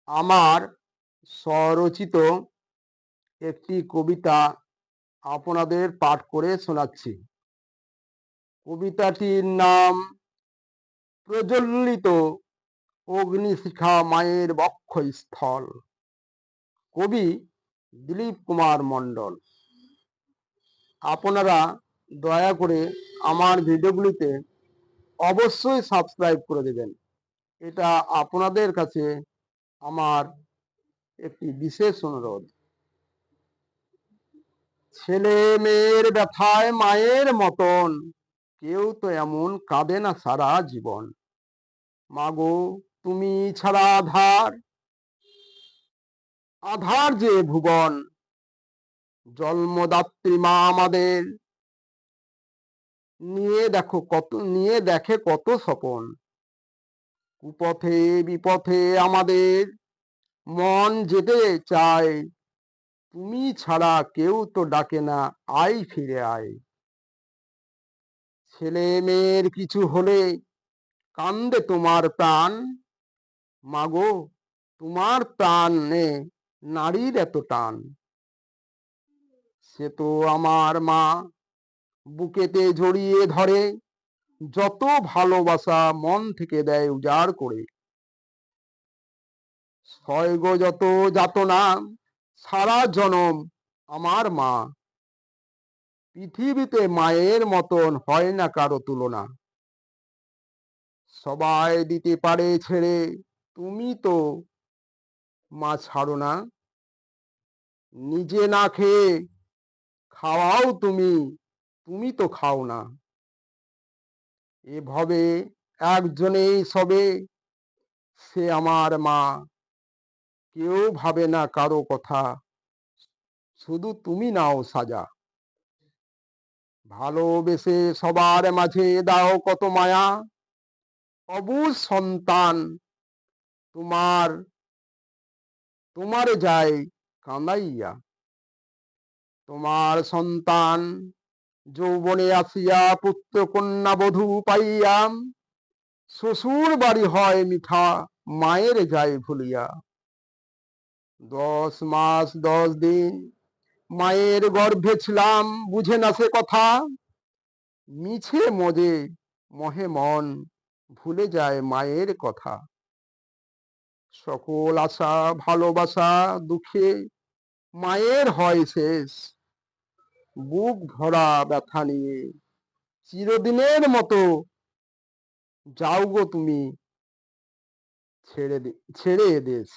আমার স্বরচিত একটি কবিতা আপনাদের পাঠ করে শোনাচ্ছি। কবিতাটির নাম প্রজ্বলিত অগ্নিশিখা মায়ের বক্ষস্থল। কবি দিলীপ কুমার মণ্ডল। আপনারা দয়া করে আমার ভিডিওগুলিতে অবশ্যই সাবস্ক্রাইব করে দেবেন। এটা আপনাদের কাছে আমার একটি বিশেষ অনুরোধ। ছেলে মেয়ের ব্যথায় মায়ের মতন কেউ তো এমন কাঁদে না সারা জীবন। মাগো তুমি ছাড়া আধার, আধার যে ভুবন। জন্মদাত্রী মা আমাদের নিয়ে দেখে কত স্বপন। কুপথে বিপথে আমাদের মন যেতে চায়, তুমি ছাড়া কেউ তো ডাকে না আয় ফিরে আয়। ছেলে মেয়ের কিছু হলে কান্দে তোমার প্রাণ, মাগো তোমার প্রাণে নারীর এত টান। সে তো আমার মা, বুকেতে জড়িয়ে ধরে, যত ভালোবাসা মন থেকে দেয় উজাড় করে। সয় গো যত যাতনা সারা জনম আমার মা, পৃথিবীতে মায়ের মতন হয় না কারো তুলনা। সবাই দিতে পারে ছেড়ে, তুমি তো মা ছাড়ো না। নিজে না খেয়ে খাওয়াও তুমি, তুমি তো খাও না। এভাবে একজনেই সবে, সে আমার মা। কেউ ভাবে না কারো কথা, শুধু তুমি নাও সাজা। ভালোবেসে সবার মাঝে দাও কত মায়া, অবুঝ সন্তান তোমার, তোমারে যায় কাঁদাইয়া। তোমার সন্তান যৌবনে আসিয়া পুত্র কন্যা বধূ পাইয়া, শ্বশুর বাড়ি হয় মিঠা মায়ের যায় ভুলিয়া। 10 মাস 10 দিন মায়ের গর্ভে ছিলাম, বুঝে না সে কথা। মিছে মহে মন ভুলে যায় মায়ের কথা। সকল আশা ভালোবাসা দুঃখে মায়ের হয় শেষ। বুক ভরা ব্যথা নিয়ে চিরদিনের মতো যাও গো তুমি ছেড়ে এ দেশ।